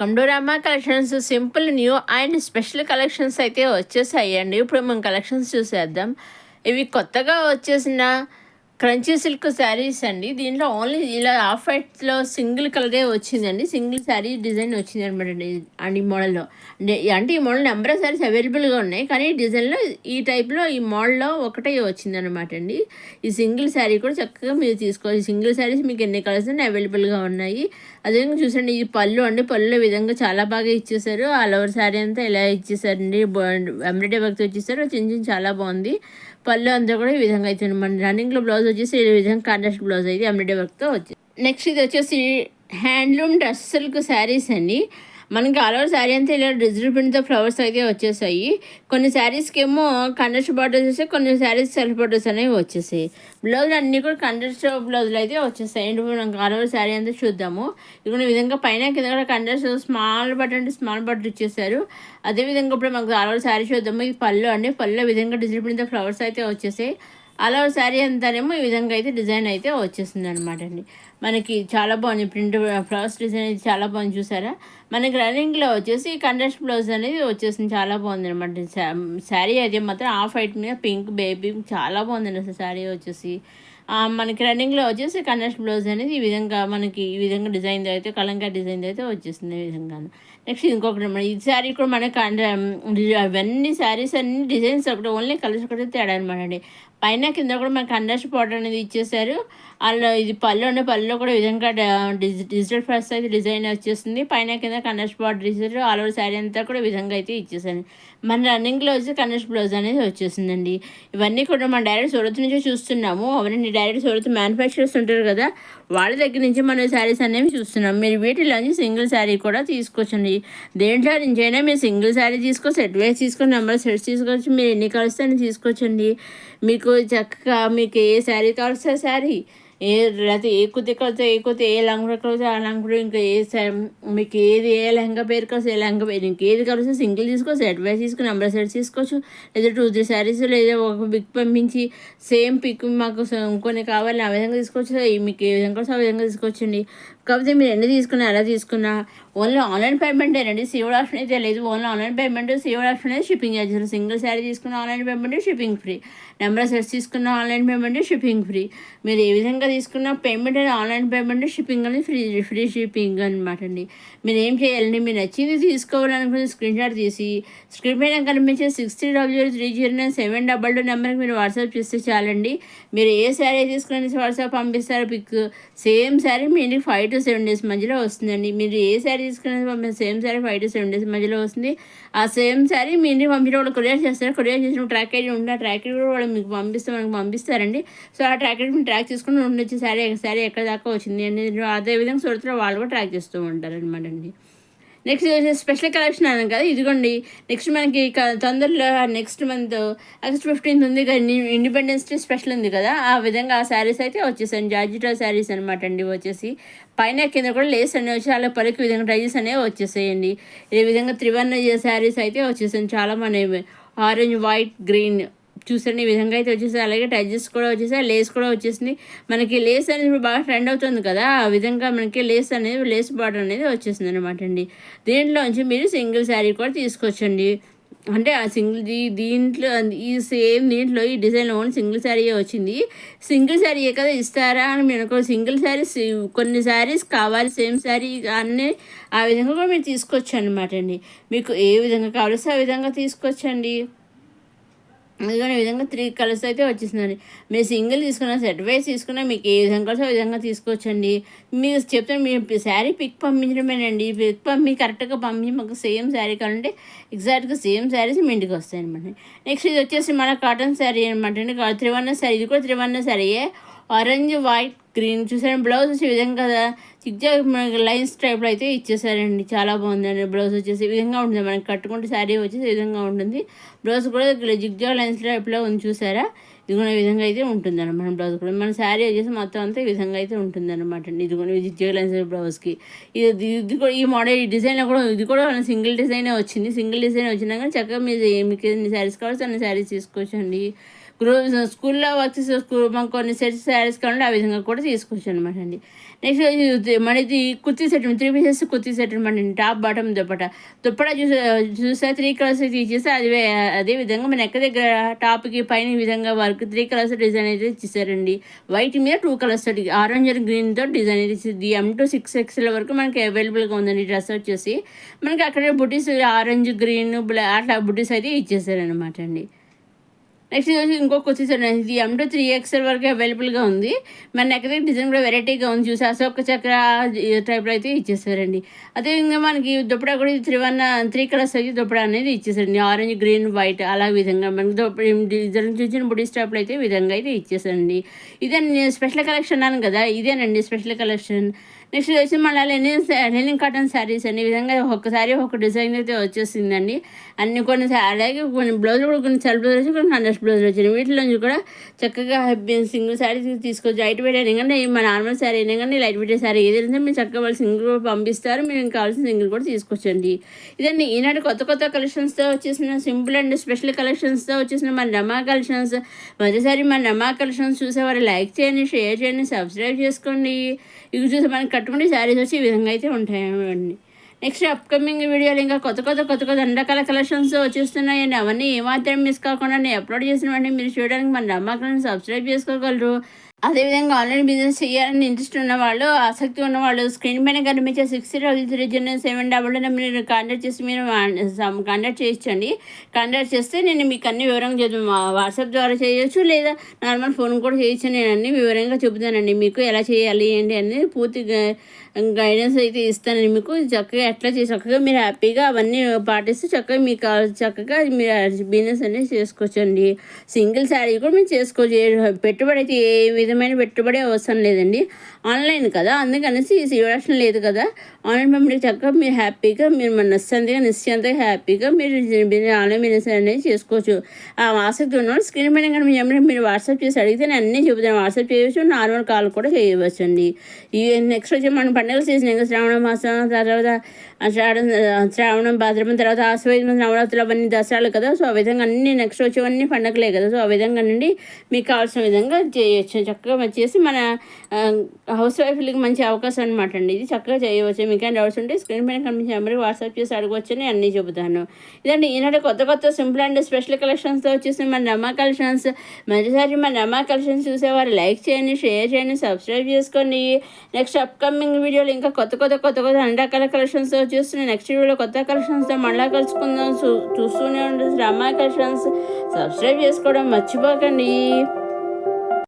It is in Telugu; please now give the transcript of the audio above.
Welcome to Rama collections. Simple new and special collections అయితే వచ్చేసాయండి. ఇప్పుడు మనం కలెక్షన్స్ చూసేద్దాం. ఇవి కొత్తగా వచ్చేసిన క్రంచీ సిల్క్ శారీస్ అండి. దీంట్లో ఓన్లీ ఇలా ఆఫ్ వైట్లో సింగిల్ కలరే వచ్చిందండి. సింగిల్ శారీ డిజైన్ వచ్చింది అనమాట అండి. అండ్ ఈ మోడల్లో అంటే ఈ మోడల్ నెంబర్ ఆఫ్ శారీస్ అవైలబుల్గా ఉన్నాయి, కానీ డిజైన్లో ఈ టైప్లో ఈ మోడల్లో ఒకటే వచ్చిందనమాట అండి. ఈ సింగిల్ శారీ కూడా చక్కగా మీరు తీసుకోవాలి. సింగిల్ శారీస్ మీకు ఎన్ని కలర్స్ అవైలబుల్గా ఉన్నాయి. అదేవిధంగా చూసండి, ఈ పళ్ళు అండి. పళ్ళులో విధంగా చాలా బాగా ఇచ్చేసారు. ఆల్ ఓవర్ శారీ అంతా ఇలా ఇచ్చేసారండి. ఎంబ్రాయిడరీ వర్క్ వచ్చేసారు. చిన్న చాలా బాగుంది. పళ్ళు అంతా కూడా ఈ విధంగా అయితే మన రన్నింగ్లో బ్లౌజ్ వచ్చేసి ఈ విధంగా కాంట్రాస్ట్ బ్లౌజ్ అయితే ఎంబ్రాయిడరీ వర్క్తో వచ్చింది. నెక్స్ట్ ఇది వచ్చేసి హ్యాండ్లూమ్ డ్రెస్ సిల్క్ శారీస్ అండి. మనకి ఆల్ ఓవర్ శారీ అంతా ఇలా డిజిటల్ ప్రింట్తో ఫ్లవర్స్ అయితే వచ్చేసాయి. కొన్ని శారీస్కి ఏమో కంట్రాస్ట్ బార్డర్స్ వచ్చాయి, కొన్ని శారీస్ సెల్ఫ్ బార్డర్స్ అనేవి వచ్చేసాయి. బ్లౌజ్ అన్నీ కూడా కంట్రాస్ట్ బ్లౌజులు అయితే వచ్చేసాయి. ఇప్పుడు మనకి ఆల్ ఓవర్ శారీ అంతా చూద్దాము. ఇక్కడ విధంగా పైన కింద కూడా కంట్రాస్ట్ స్మాల్ బటన్ అంటే స్మాల్ బటన్ ఇచ్చేసారు. అదేవిధంగా ఇప్పుడు మనకు ఆల్ ఓవర్ శారీ చూద్దాము. ఇది పళ్ళు అండి. పళ్ళు విధంగా డిజిటల్ ప్రింట్తో ఫ్లవర్స్ అయితే వచ్చేసాయి. ఆల్ ఓవర్ శారీ అంతానేమో ఈ విధంగా అయితే డిజైన్ అయితే వచ్చేసింది అనమాట అండి. మనకి చాలా బాగుంది. ప్రింట్ ఫ్లవర్స్ డిజైన్ అయితే చాలా బాగుంది. చూసారా, మనకి రన్నింగ్లో వచ్చేసి కంట్రాస్ట్ బ్లౌజ్ అనేది వచ్చేసింది. చాలా బాగుంది అనమాట. శారీ అయితే మాత్రం ఆఫ్ వైట్ మీద పింక్ బేబీ చాలా బాగుందండి అసలు శారీ వచ్చేసి. మనకి రన్నింగ్లో వచ్చేసి కంట్రాస్ట్ బ్లౌజ్ అనేది ఈ విధంగా మనకి ఈ విధంగా డిజైన్ అయితే కలంకారీ డిజైన్ అయితే వచ్చేసింది ఈ విధంగా. నెక్స్ట్ ఇంకొకటి ఈ శారీ కూడా మనకి అవన్నీ శారీస్ అన్ని డిజైన్స్ ఒకటి ఓన్లీ కలర్స్ ఒకటి తేడా అనమాట అండి. పైన కింద కూడా మనకి కంట్రాస్ట్ బార్డర్ అనేది ఇచ్చేసారు. అలా ఇది పళ్ళు అంటే పళ్ళులో కూడా విధంగా డిజిటల్ ఫ్లవర్స్ అయితే డిజైన్ వచ్చేస్తుంది. పైన కింద కంట్రాస్ట్ బార్డర్ ఇచ్చారు. ఆల్ ఓవర్ శారీ అంతా కూడా విధంగా అయితే ఇచ్చేసాను. మన రన్నింగ్లో వచ్చి కంట్రాస్ట్ బ్లౌజ్ అనేది వచ్చేసిందండి. ఇవన్నీ కూడా మనం డైరెక్ట్ సూరత్ నుంచి చూస్తున్నాము. అవన్నీ డైరెక్ట్ సూరత్ మ్యానుఫ్యాక్చరర్స్ ఉంటారు కదా, వాళ్ళ దగ్గర నుంచి మనం శారీస్ అనేవి చూస్తున్నాం. మీరు వీటిలోంచి సింగిల్ శారీ కూడా తీసుకోవచ్చండి. దేంట్లో నుంచైనా మీరు సింగిల్ శారీ తీసుకో, సెట్ వైజ్ తీసుకొని నెంబర్ సెట్స్ తీసుకోవచ్చు. మీరు ఎన్ని కలిస్తే అని తీసుకోవచ్చండి. మీకు చక్కగా మీకు ఏ శారీ కావాల్సిన శారీ, లేకపోతే ఏ కుర్తి కలితే ఏ కుర్తి, ఏ లంగుడు కలితే ఆ లంగుడు, ఇంకా మీకు ఏది ఏ లెహంగా పేరు కలిసి ఏ లెహంగా పేరు, ఇంకేది కలిసి సింగిల్ తీసుకోవచ్చు, సెట్ వైజ్ తీసుకుని నెంబర్ సెట్ తీసుకోవచ్చు. లేదా 2-3 శారీస్ లేదా ఒక పిక్ పంపించి సేమ్ పిక్ మాకు ఇంకొన్ని కావాలి ఆ విధంగా తీసుకోవచ్చు. మీకు ఏ విధంగా ఆ విధంగా తీసుకోవచ్చండి. కాకపోతే మీరు ఎన్ని తీసుకున్నా ఎలా తీసుకున్నా ఓన్లీ ఆన్లైన్ పేమెంటేనండి. సీఓడి ఆప్షన్ అయితే లేదు. Only online payment. COD option అయితే షిప్పింగ్ ఛార్జెస్. సింగిల్ శారీ తీసుకున్న online payment, shipping free. Number sets తీసుకున్న ఆన్లైన్ పేమెంట్, షిప్పింగ్ ఫ్రీ. మీరు ఏ విధంగా తీసుకున్న పేమెంట్ అనేది ఆన్లైన్ పేమెంట్, షిప్పింగ్ అనేది ఫ్రీ షిప్పింగ్ అనమాట అండి. మీరు ఏం చేయాలండి, మీరు నచ్చింది తీసుకోవాలనుకుని స్క్రీన్ షాట్ తీసి స్క్రీన్ పైన కనిపించే 6300309722 నెంబర్కి మీరు వాట్సాప్ చేస్తే చాలండి. మీరు ఏ శారీ తీసుకుని వాట్సాప్ పంపిస్తారో పిక్, సేమ్ శారీ మీ ఇంటికి 5 to 7 days మధ్యలో వస్తుందండి. మీరు ఏ శారీ తీసుకునేది పంపిస్తే సేమ్ శారీ 5 to 7 days మధ్యలో వస్తుంది. ఆ సేమ్ శారీ మీ ఇంటికి పంపించిన వాళ్ళు కొరియర్ చేస్తారు. కొరియర్ చేసిన ట్రాక్ ఐడి ఉంటుంది. ఆ ట్రాక్ ఐడి కూడా వాళ్ళు మీకు మనకు పంపిస్తారండి. సో ఆ ట్రాక్ ఐడి ట్రాక్ చేసుకుని వచ్చి శారీ ఎక్కడ దాకా వచ్చింది అని అదేవిధంగా సూరత్లో వాళ్ళు కూడా ట్రాక్ చేస్తూ ఉంటారు అనమాట అండి. నెక్స్ట్ స్పెషల్ కలెక్షన్ అన్నాను కదా, ఇదిగోండి. నెక్స్ట్ మనకి తొందరలో నెక్స్ట్ మంత్ August 15th ఉంది కదా, ఇండిపెండెన్స్ డే స్పెషల్ ఉంది కదా, ఆ విధంగా ఆ శారీస్ అయితే వచ్చేసాయి. జార్జిటా శారీస్ అనమాట అండి. వచ్చేసి పైన కింద కూడా లేస్ అనేవి వచ్చి అలా పలికి విధంగా ట్రైజెస్ అనేవి వచ్చేసాయండి. ఈ విధంగా త్రివర్ణ శారీస్ అయితే వచ్చేసాయి. చాలా మనవి ఆరెంజ్, వైట్, గ్రీన్ చూసండి ఈ విధంగా అయితే వచ్చేసాయి. అలాగే టైజెస్ కూడా వచ్చేసాయి, లేస్ కూడా వచ్చేసింది. మనకి లేస్ అనేది ఇప్పుడు బాగా ట్రెండ్ అవుతుంది కదా, ఆ విధంగా మనకి లేస్ బార్డర్ అనేది వచ్చేసింది అనమాట అండి. దీంట్లోంచి మీరు సింగిల్ శారీ కూడా తీసుకోవచ్చండి. అంటే ఆ దీంట్లో ఈ సేమ్ దీంట్లో ఈ డిజైన్ ఓన్లీ సింగిల్ శారీయే వచ్చింది. సింగిల్ శారీయే కదా ఇస్తారా అని మీరు సింగిల్ శారీస్ కొన్ని శారీస్ కావాలి సేమ్ శారీ అన్నీ ఆ విధంగా కూడా మీరు తీసుకోవచ్చు అనమాట అండి. మీకు ఏ విధంగా కావాల్సి ఆ విధంగా తీసుకోవచ్చండి. అందుకని ఈ విధంగా 3 కలర్స్ అయితే వచ్చేసిందండి. మీరు సింగిల్ తీసుకున్నా, సెట్ వైజ్ తీసుకున్నా మీకు ఏ విధంగా ఆ విధంగా తీసుకోవచ్చండి. మీరు చెప్తాను, మీరు శారీ పిక్ పంపించడమేనండి. పిక్ కరెక్ట్గా పంపించి మాకు సేమ్ శారీ కావాలంటే ఎగ్జాక్ట్గా సేమ్ శారీస్ మీ ఇంటికి వస్తాయి అనమాట. నెక్స్ట్ ఇది వచ్చేసి మన కాటన్ శారీ అనమాట అండి. త్రివర్ణ శారీ. ఇది కూడా త్రివర్ణ శారీయే. ఆరెంజ్, వైట్, గ్రీన్ చూసారు. బ్లౌజ్ వచ్చే విధంగా చిక్జాగ్ మనకి లైన్స్ టైప్లో అయితే ఇచ్చేసారండి. చాలా బాగుందండి. బ్లౌజ్ వచ్చేసి ఈ విధంగా ఉంటుంది. మనకి కట్టుకుంటే శారీ వచ్చేసి ఈ విధంగా ఉంటుంది. బ్లౌజ్ కూడా జిగ్జాగ్ లైన్స్ టైప్లో ఉంది చూసారా. ఇది కూడా ఈ విధంగా అయితే ఉంటుంది అనమాట. బ్లౌజ్ కూడా మన శారీ వచ్చేసి మొత్తం అంతా ఈ విధంగా అయితే ఉంటుంది అనమాట అండి. ఇది కూడా జిగ్జాగ్ లైన్స్ బ్లౌజ్కి ఇది కూడా ఈ మోడల్ ఈ డిజైన్లో కూడా ఇది కూడా సింగిల్ డిజైనే వచ్చింది. సింగిల్ డిజైన్ వచ్చినా కానీ చక్కగా మీకు ఎన్ని శారీస్ కావాల్సి అన్ని శారీస్ తీసుకోవచ్చండి. స్కూల్లో వర్క్ చేసే మాకు కొన్ని సెట్స్ శారీస్ కావాలంటే ఆ విధంగా కూడా తీసుకోవచ్చు అనమాట అండి. నెక్స్ట్ మనది kurti set 3 pieces kurti set అనమాట. టాప్ బాటమ్ దుప్పటా చూసా 3 కలర్స్ అయితే ఇచ్చేసి అదే విధంగా మన నెక్ దగ్గర టాప్కి పైన ఈ విధంగా వర్క్ 3 కలర్స్ డిజైన్ అయితే ఇచ్చేసారండి. వైట్ మీద 2 కలర్స్ తోటి ఆరెంజ్ అండ్ గ్రీన్తో డిజైన్ అయితే ఇచ్చింది. M to 6XL వరకు మనకి అవైలబుల్గా ఉందండి డ్రెస్ వచ్చేసి. మనకి అక్కడ బుటీస్ ఆరెంజ్ గ్రీన్ అట్లా బుటీస్ అయితే ఇచ్చేసారనమాట అండి. నెక్స్ట్ వచ్చి ఇంకో కుర్తీస్ ఇది M to 3XL వరకు అవైలబుల్గా ఉంది. మన నెక్ దగ్గర డిజైన్ కూడా వెరైటీగా ఉంది. చూసి అశోక చక్ర టైప్లో అయితే ఇచ్చేసారండి. అదేవిధంగా మనకి దుప్పటా కూడా 3 కలర్స్ అయితే దుప్పటా అనేది ఇచ్చేసారండి. ఆరెంజ్ గ్రీన్ వైట్ అలా విధంగా మనకి డిజైన్ చూసిన బుడీ స్టాప్లో అయితే విధంగా అయితే ఇచ్చేసారండి. ఇదే స్పెషల్ కలెక్షన్ అన్నాను కదా, ఇదేనండి స్పెషల్ కలెక్షన్. నెక్స్ట్ వచ్చి మళ్ళీ లెనిన్ కాటన్ శారీస్ అండి. ఈ విధంగా ఒక్కసారి ఒక డిజైన్ అయితే వచ్చేసిందండి. కొన్ని అలాగే కొన్ని బ్లౌజులు కూడా కొన్ని సెల్ఫ్ బ్లౌజ్ వచ్చి కొన్ని హండ్రెడ్ బ్లౌజులు వచ్చినాయి. వీటిలోంచి కూడా చక్కగా సింగిల్ శారీ తీసుకోవచ్చు. లైట్ వెయిట్ అయినా కానీ మా నార్మల్ శారీ అయినా కానీ లైట్ వెయిట్ శారీ ఏదైనా మీరు చక్కగా వాళ్ళు సింగిల్ కూడా పంపిస్తారు. మీరు ఇంకా కావాల్సిన సింగిల్ కూడా తీసుకోవచ్చండి. ఇదండి ఈనాడు కొత్త కలెక్షన్స్తో వచ్చేసిన సింపుల్ అండ్ స్పెషల్ కలెక్షన్స్తో వచ్చేసిన మన రమా కలెక్షన్స్. మొదటిసారి మన రమా కలెక్షన్స్ చూసేవారు లైక్ చేయండి, షేర్ చేయండి, సబ్స్క్రైబ్ చేసుకోండి. ఇవి చూసి మనకి కట్టుకుంటే శారీస్ వచ్చి ఈ విధంగా అయితే ఉంటాయండి. నెక్స్ట్ అప్కమింగ్ వీడియోలు ఇంకా కొత్త రకాల కలెక్షన్స్ వచ్చేస్తున్నాయండి. అవన్నీ ఏమాత్రం మిస్ కాకుండా నేను అప్లోడ్ చేసిన వెంటనే మీరు చూడడానికి మన నమ్మకాలను సబ్స్క్రైబ్ చేసుకోగలరు. అదేవిధంగా ఆన్లైన్ బిజినెస్ చేయాలని ఇంట్రెస్ట్ ఉన్నవాళ్ళు, ఆసక్తి ఉన్నవాళ్ళు స్క్రీన్ పైన కనిపించే 603307 మీరు కాంటాక్ట్ చేసి మీరు కాంటాక్ట్ చేయొచ్చండి. కాంటాక్ట్ చేస్తే నేను మీకు అన్ని వివరంగా వాట్సాప్ ద్వారా చేయొచ్చు, లేదా నార్మల్ ఫోన్ కూడా చేయొచ్చు. నేను అన్ని వివరంగా చెబుతానండి మీకు ఎలా చేయాలి ఏంటి అనేది పూర్తిగా గైడెన్స్ అయితే ఇస్తానండి మీకు. చక్కగా చక్కగా మీరు హ్యాపీగా అవన్నీ పాటిస్తూ చక్కగా మీరు బిజినెస్ అనేది చేసుకోవచ్చండి. సింగిల్ శారీ కూడా మీరు చేసుకోవచ్చు. పెట్టుబడి అయితే ఏ విధమైన పెట్టుబడి అవసరం లేదండి. ఆన్లైన్ కదా, అందుకనేసి ఇవ్వాల్సిన లేదు కదా. ఆన్లైన్ పేమెంట్కి చక్కగా మీరు హ్యాపీగా మీరు నిశ్చంతగా హ్యాపీగా మీరు ఆన్లైన్ బిజినెస్ అనేది చేసుకోవచ్చు. ఆ ఆసక్తి ఉన్నవాళ్ళు స్క్రీన్ పైన కానీ మీరు వాట్సాప్ చేసి అడిగితే నేను అన్నీ చెబుతాను. వాట్సాప్ చేయవచ్చు, నార్మల్ కాల్ కూడా చేయవచ్చు అండి. ఈ నెక్స్ట్ వచ్చి మనం పండుగలు సీజన్ ఇంకా శ్రావణ మాసం తర్వాత శ్రావణం భాద్రపదం తర్వాత ఆశ్వయుజ నవరాత్రులు అవన్నీ దసరాలు కదా. సో ఆ విధంగా అన్ని నెక్స్ట్ వచ్చేవన్నీ పండగలే కదా. సో ఆ విధంగా నుండి మీకు కావాల్సిన విధంగా చేయవచ్చు. చక్కగా చేసి మన హౌస్ వైఫ్లకి మంచి అవకాశం అనమాట అండి. ఇది చక్కగా చేయవచ్చు. మీకు డౌట్స్ ఉంటే స్క్రీన్ పైన కనిపించే నెంబర్కి వాట్సాప్ చేసి అడగవచ్చు అని అన్నీ చెబుతాను. ఇదండి ఈనాడు కొత్త సింపుల్ అండ్ స్పెషల్ కలెక్షన్స్తో వచ్చేసి మన రమా కలెక్షన్స్. మొదటిసారి మన రమా కలెక్షన్స్ చూసేవారు లైక్ చేయండి, షేర్ చేయండి, సబ్స్క్రైబ్ చేసుకోండి. నెక్స్ట్ అప్కమింగ్ వీడియోలు ఇంకా కొత్త అన్ని రకాల కలెక్షన్స్తో వచ్చేస్తున్నాయి. నెక్స్ట్ వీడియోలో కొత్త కలెక్షన్స్తో మళ్ళీ కలుసుకుందాం. చూస్తూనే ఉంటుంది రమా కలెక్షన్స్. సబ్స్క్రైబ్ చేసుకోవడం మర్చిపోకండి.